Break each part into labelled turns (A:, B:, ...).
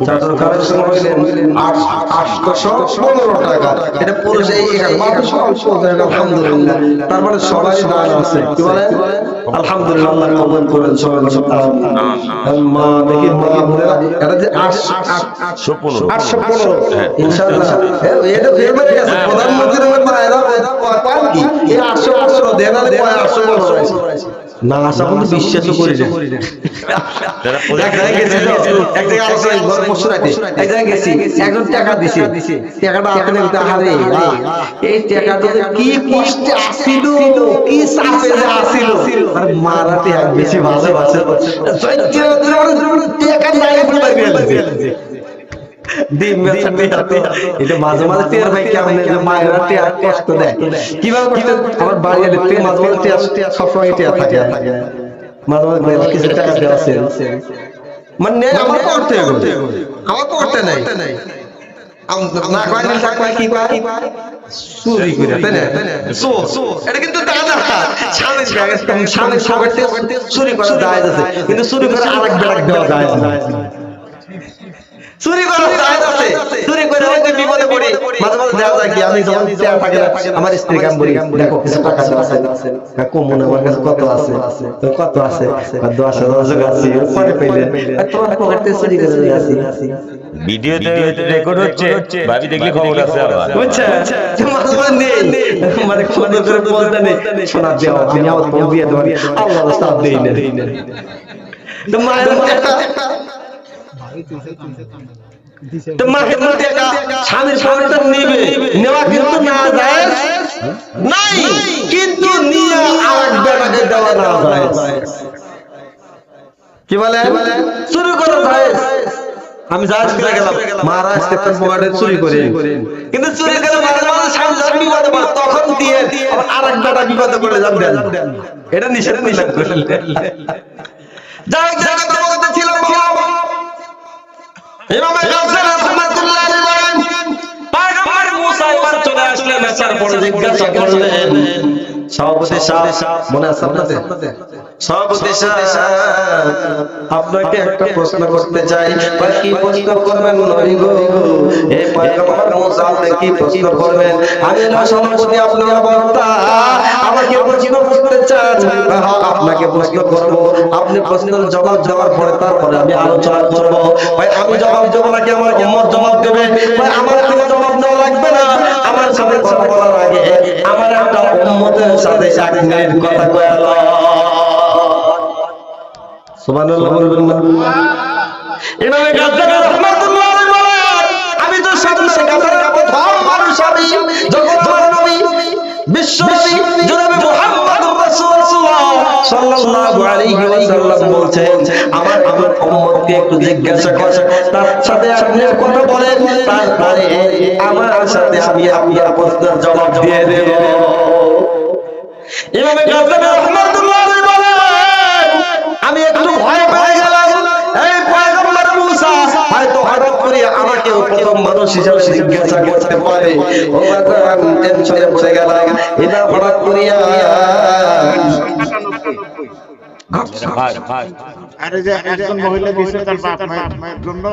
A: চাদর কালেকশন হইলেন 815 টাকা। এটা পুরুষ এই আলহামদুলিল্লাহ। তার মানে সবাই দান আছে, কি বলে আলহামদুলিল্লাহ। আল্লাহ কবুল করেন সবাই। মা দেখি মা বোনেরা, এটা যে 815 ইনশাআল্লাহ। এটা ফের বেড়ে গেছে। প্রধানমন্ত্রীর মায়েরা পান কি এই 815 দেনালে 815 না আসা কিন্তু বিশ্বাসও করি না। এক জায়গায় গেছি, একজন টাকা দিছে, টাকাটা আপনি হারে এই টাকাটা কি কষ্টে আসিল, কি চাপে যে আসিল, আর মারাতে এক বেশি ভালোবাসে টাকা নাই মাঝে মাঝে টের ভাই কেমন মায়েরা টের কষ্ট দেয়, কিভাবে কষ্ট। আমার বাড়ি মাঝে মাঝে সবসময় টের থাকে, মাঝে মাঝে কিছু টাকা দেওয়া আছে মানে আমার করতে আমার করতে নাই না কয়েকদিন থাকবে কি পায় চুরি করে, তাই না? এটা কিন্তু স্বামীর চুরি করা জায়েজ আছে, কিন্তু চুরি করে আরেক বেড়াক দেওয়া জায়েজ না। চুরি করা জায়েজ আছে, চুরি করে হয়তো বিপদে পড়ি, মাঝে মাঝে দেওয়া যায় কি আমি যখন টাকা থাকে না আমার স্ত্রী কাম বলি দেখো কিছু টাকা আছে কমন আমার কাছে কত আছে, তো কত আছে 10,000 আছে পরে পেলেন তোমার পকেটে চুরি করে আসি।
B: ভিডিওতে রেকর্ড হচ্ছে, ভাবি দেখলে খবর আছে আবার,
A: বুঝছেন? মাঝে মাঝে নেই মানে খবর করে বলতে নেই শোনা দেওয়া আমি আমার ফোন দিয়ে দেব, আল্লাহ রাস্তা দেই না। তো মায়ের টাকা তো মাকে টাকা স্বামীর পকেটে নেবে, নেওয়া কিন্তু না যায় নাই, কিন্তু নিয়ে আরেক বেটাকে দেওয়া না যায়, কি বলে চুরি করা যায়। আমি জায়েজ করে গেলাম মারা আজকে তার পকেটে চুরি করে, কিন্তু চুরি করে মাঝে মাঝে স্বামী বিপদে পড়ে তখন দিয়ে আবার আরেক বেটা বিপদে পড়ে যাবেন, এটা নিষেধ করলেন। যাই জায়গাতে বলতেছিলাম ইমাম গাজ্জালী রাহমাতুল্লাহ আলাইহি বলেন পয়গম্বর মুসা এবার চলে আসলেন, আসার পরে জিজ্ঞাসা করলেন সভাপতি সাহেব, মনে আছে আপনাদের সভাপতি সাহেব আপনাকে একটা প্রশ্ন করতে চাই। কি প্রশ্ন করবেন নবী গো? এই পয়গম্বর মুসা আপনি কি প্রশ্ন করবেন? আমি না সভাপতি আপনার বক্তা, আমাকে প্রশ্ন করতে চান? হ্যাঁ আপনাকে প্রশ্ন করব, আপনি প্রশ্নের জবাব দেওয়ার পরে তারপরে আমি আলোচনা করব। ভাই আমি জবাব দেব নাকি আমার উম্মত জবাব দেবে? ভাই আমার কোনো জবাব দেওয়া লাগবে না, আমার সাথে কথা বলার আগে আমার একটা উম্মতের সাথে 1 মিনিট কথা কয়া দাও। সুবহানাল্লাহ বলবেন না? ইমাম গাজ্জালী রাহমাতুল্লাহ আলাইহি বলেন আমি তো সামনে গাজারের প্রথম মানুষ, আমি যখন আমার নবী বিশ্ব নবী জনাবে মুহাম্মদুর রাসূলুল্লাহ সাল্লাল্লাহু আলাইহি ওয়াসাল্লাম বলছেন আমার উম্মতকে একটু জিজ্ঞাসা করেন, তার সাথে আপনি কথা বলেন, তারপরে আমার সাথে আমি আপনার প্রশ্নের জবাব দিয়ে দেব। ইমাম গাজ্জালী রাহমাতুল্লাহ আলাইহি বলেন আমি একটু ভয় পেয়ে গেলাম, এই পয়গম্বর মুসা হয়তো হঠাৎ করে আমাকে প্রথম মানুষ হিসেবে জিজ্ঞাসা করতে পারে। ও বাবা টেনশনে পড়ে গেলাম, এটা হঠাৎ করে
C: আরে যে একজন মহিলা দিছে তার বাপ মায়ের জন্য,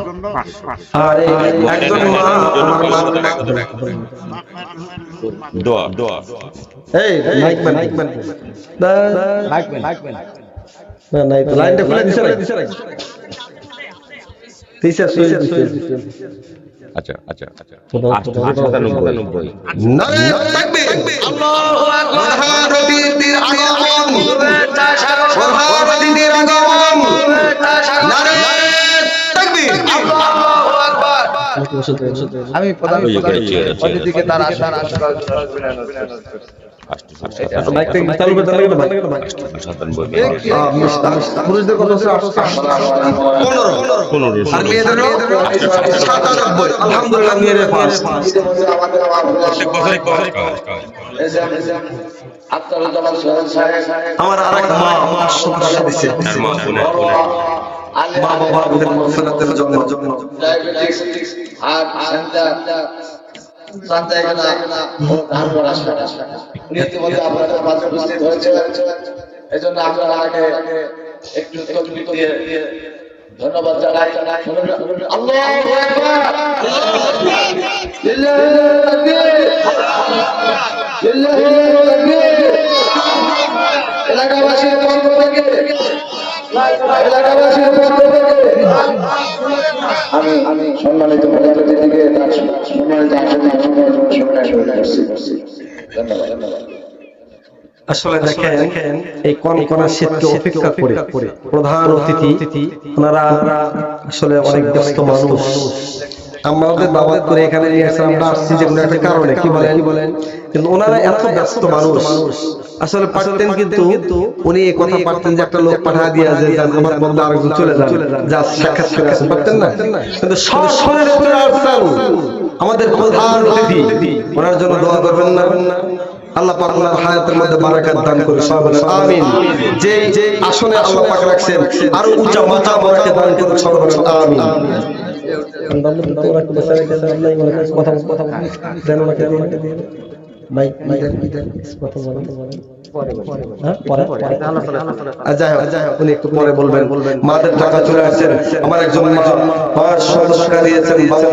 A: আরে একজন মা আমার মা
B: দোয়া দোয়া
A: এই মাইক ম্যান না নাই তো লাইনটা খুলে দিছে নাকি? দিছে
B: আচ্ছা আচ্ছা আচ্ছা 897
A: নারে তাকবীর আল্লাহু আকবার। হাদিদের আগমন হাদিদের আগমন নারে তাকবীর আল্লাহু আকবার।
D: আমি প্রধান অতিথিকে তার আসার
A: মাইকটা চালু করতে লাগবে না পুরুষদের কত আছে? 15 আর মেয়েদের 97। আলহামদুলিল্লাহ মেয়েদের পাস। আমার আরেক মা 500 টাকা দিয়েছে, মা বাবার মাগফিরাতের জন্য
D: ডায়াবেটিস আর এই জন্য আপনারা আগে একটু তকলিফ দিয়ে ধন্যবাদ জানাই। আল্লাহু আকবার। লিল্লাহি তাকবীর। এলাকাবাসীর পক্ষ থেকে আমি সম্মানিত প্রধান অতিথিকে তার সম্মানিত ধন্যবাদ।
A: আসলে দেখেন এই কনকনা শীতকে উপেক্ষা করে প্রধান অতিথি ওনারা আসলে অনেক ব্যস্ত মানুষ। আমাদের দাওয়াত করে এখানে নিয়ে এসে আমরা আসছি যে কোনো একটা কারণে কি বলেন, কিন্তু ওনারা এত ব্যস্ত মানুষ আসলে পারতেন, কিন্তু উনি এই কথা পারতেন যে একটা লোক পাঠা দিয়ে যে আমার বন্ধু আরেকজন চলে যান, যা সাক্ষাৎ করে আসেন, পারতেন না? কিন্তু সরাসরি আমাদের প্রধান অতিথি ওনার জন্য দোয়া করবেন না? আল্লাহ পাক ওনার হায়াতের মধ্যে বারাকাত দান করে, সবাই বলেন আমিন। যে আসনে আল্লাহ পাক রাখছেন আরো উঁচা মাথা বরাকাত দান করে, সবাই বলেন আমিন। উনি একটু পরে বলবেন। মাদের টাকা চলে আসছেন, আমার একজন মা 500 টাকা দিয়েছেন বাবা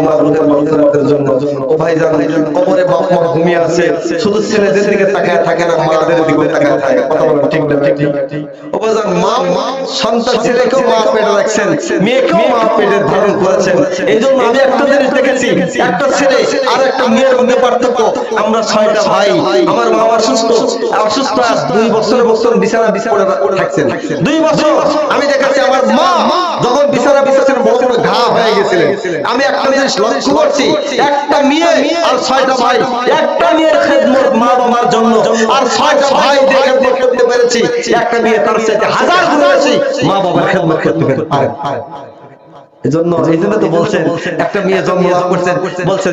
A: মাদের জন্য। ও ভাই জানেন কবরে বাপ মা ঘুমিয়ে আছে, শুধু ছেলেদের দিকে তাকায় থাকে না, মাদের দিকে তাকায় থাকে। কথা বলেন ঠিক না? ঠিক। ও বাজান মা সন্তান ছেলেকেও মা পেটে রাখছেন, মেয়েকেও মা পেটে ধারণ করেছেন। এই জন্য আমি একটা জিনিস দেখেছি, একটা ছেলে আর একটা মেয়ের মধ্যে পার্থক্য। আমরা 6টা ভাই, আমার মা অসুস্থ 2 বছর বিছানা পড়ে থাকছেন। 2 বছর আমি দেখেছি আমার মা যখন বিছানা বিছাছেন বড় বড় ঘা হয়ে গেছিলেন। আমি একটা জিনিস লক্ষ্য করছি, একটা মেয়ে আর 6টা ভাই, একটা মেয়ের খেদমত মা বাবার জন্য, আর 6টা ভাই দেখে করতে পেরেছি একটা মেয়ে তার সাথে 1000 গুণ বেশি মা বাবার খেদমত করতে পারে। এই জন্য তো বলছেন একটা মেয়ে জন্মলাভ করছেন, বলছেন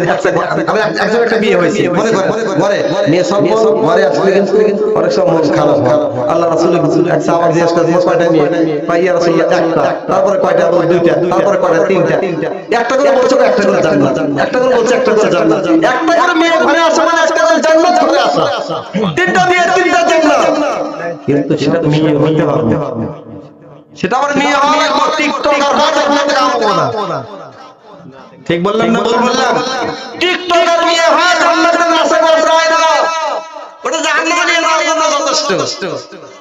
A: একটা বিয়ে হয়েছে, মনে করে মেয়ে সম্পদ ঘরে আসলে কিন্তু অনেক সময় মন খারাপ হয়। আল্লাহ রাসূল একটা আমার জিজ্ঞেস করেন কয়টা মেয়ে, পাইয়া রাসূলুল্লাহ একটা, তারপরে কয়টা বল 2টা, তারপরে কয়টা 3টা, একটা করে বলছো একটা করে জান্নাত, একটা করে বলছো একটা করে জান্নাত, একটা করে মেয়ে ঘরে আসে মানে একটা করে জান্নাত ঘরে আসা, 3টা মেয়ে 3টা জান্নাত। কিন্তু সেটা মেয়ে হইতে হবে, সেটা আবার মেয়ে হওয়া লাগবে টিকটকার না। ঠিক বললাম না? বললাম টিকটকার মেয়ে হয় জান্নাতে নাচে যায় না, ওটা জাহান্নামে নিয়ে যাওয়ার জন্য যথেষ্ট।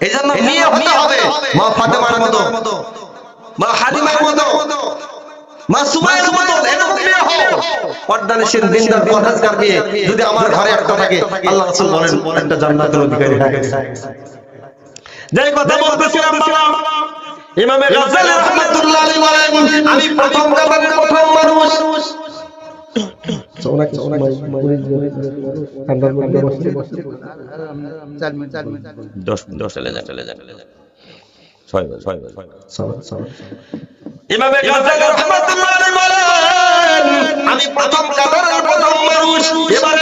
A: এইজন্য মেয়ে হতে হবে মা ফাতেমার মতো, মা হালিমার মতো, মা সুমাইয়ার মতো, এরকম মেয়ে হও। পর্দানিশীল দিনদার পরহেজগার মেয়ে যদি আমার ঘরে একটা থাকে, আল্লাহ রাসূল বলেন একটা জান্নাতের অধিকারী হয়ে গেছে। যেই কথা বলতেছিলাম বাবা, ইমামে গাজ্জালী রাহমাতুল্লাহ আলাইহি বলেন আমি প্রথম কাতারের প্রথম মানুষ। ইমামে গাজ্জালী রাহমাতুল্লাহ আলাইহি বলেন আমি প্রথম কাতারের প্রথম মানুষ।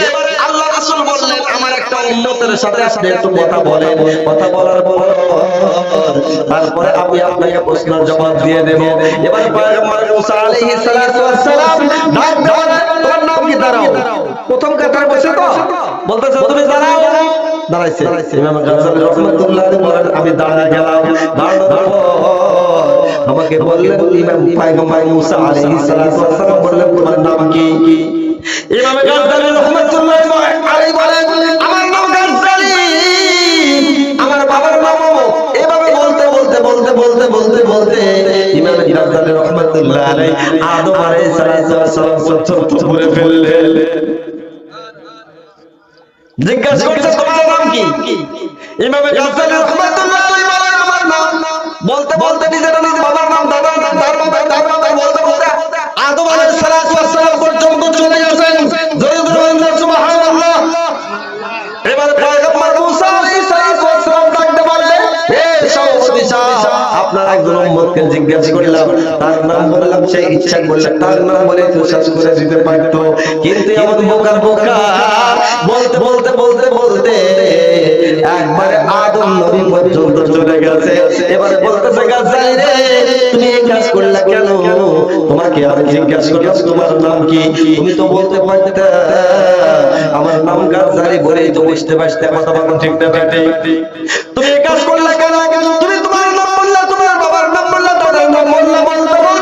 A: এবারে আল্লাহ রাসূল বললেন আমার একটা উম্মতের সাথে আপনি একটু কথা বলেন, কথা বলার পর তারপরে আমি আপনাকে প্রশ্নের জবাব দিয়ে দেব। এবার পয়গম্বর মুসা আলাইহিস সালাতু ওয়াস সালাম ডাক দেন, তোমার নাম কি? দাঁড়াও। প্রথম কাতারে বসে তো বলতেছে তুমি দাঁড়াও। দাঁড়াইছে। ইমাম গাজ্জালী রাহমাতুল্লাহ আলাইহি বলেন আমি দাঁড়িয়ে গেলাম। দাঁড়ানোর পর আমাকে বললেন ইমাম পয়গম্বর মুসা আলাইহিস সালাতু ওয়াস সালাম বললেন তোমার নাম কি? ইমাম গাজ্জালী রাহমাতুল্লাহ আলাইহি বলেন আমার নাম গাজ্জালী, আমার বাবার নামও। এভাবে বলতে ইমাম গাজ্জালী রাহমাতুল্লাহ আলাইহি আদম আলাইহিস সালাম চতুর্থ করে ফেললেন। জিজ্ঞাসা করছে তোমার নাম কি? ইমাম গাজ্জালী রাহমাতুল্লাহ আলাইহি বলেন আমার নাম। বলতে নিজের নাম, বাবার নাম, দাদার নাম, বলতে আদম আলাইহিস সালাম পর্যন্ত চলে গেছেন। জোরে বলেন সুবহানাল্লাহ। এবারে পয়গম্বর মুসা আলাইহিস সালাম ডাকতে বললেন হে সভাপতি সাহেব আপনার একজন উম্মতকে জিজ্ঞাসা করলাম, তার নাম বললাম, সে ইচ্ছা করলে তার নাম বলে তো শেষ করে দিতে পারত, কিন্তু এমন বোকা বলতে একবারে আদম নবী পর্যন্ত চলে গেছে। এবারে বলতেছে গাজ্জালী রে তুমি এই কাজ করলা কেন? তোমাকে আমি জিজ্ঞাসা করলাম তোমার নাম কি, তুমি তো বলতে পারতে আমার নাম গাজ্জালী বলেই তো বুঝতে পারতে কথা বলো ঠিক না? তুমি এই কাজ করলা কেন? তুমি তোমার নাম বললা, তোমার বাবার নাম বললা, দাদার নাম বললা, বলতে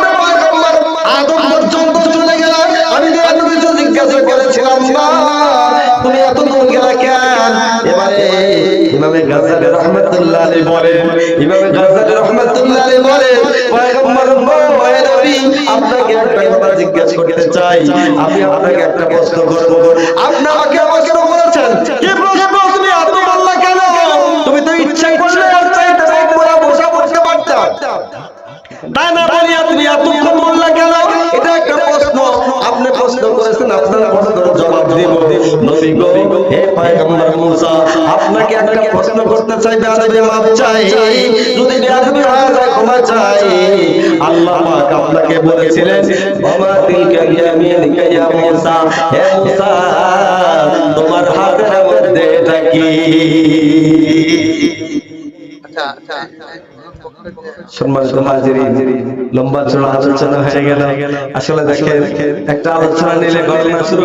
A: রহমাতুল্লাহ আলাইহি বলেন, ইমাম গাজ্জালী রহমাতুল্লাহ আলাইহি বলেন, পয়গম্বর মায়ের নবী আপনাকে একটা কথা জিজ্ঞাসা করতে চাই, আমি আপনাকে একটা প্রশ্ন করব, আপনি আমাকে প্রশ্ন করেছেন, কি প্রশ্ন? তুমি এত বললা কেন? তুমি তো ইচ্ছা করলে আর চাইতে বড় বসা বসতে পারতা, তাই না? বলি আপনি এতক্ষণ বললা কেন? এটা একটা প্রশ্ন, আপনি প্রশ্ন করেছেন, আপনার প্রশ্নের জবাব দেব। নবী গো, হে পয়গম্বর মুসা, আপনাকে একটা প্রশ্ন করতে চাই, বেয়াদবি মাফ চাই, যদি বেয়াদবি হয় যায় ক্ষমা চাই। আল্লাহ পাক আপনাকে বলেছিলেন, ওমা তিলকা ইয়ামিনুকা ইয়া মুসা, হে মুসা তোমার হাতের মধ্যে এটা কি? সম্মানিত হাজিরিন, লম্বা চড়া আলোচনা হয়ে গেল। আসলে দেখেন, একটা আলোচনা নিলে গণনা শুরু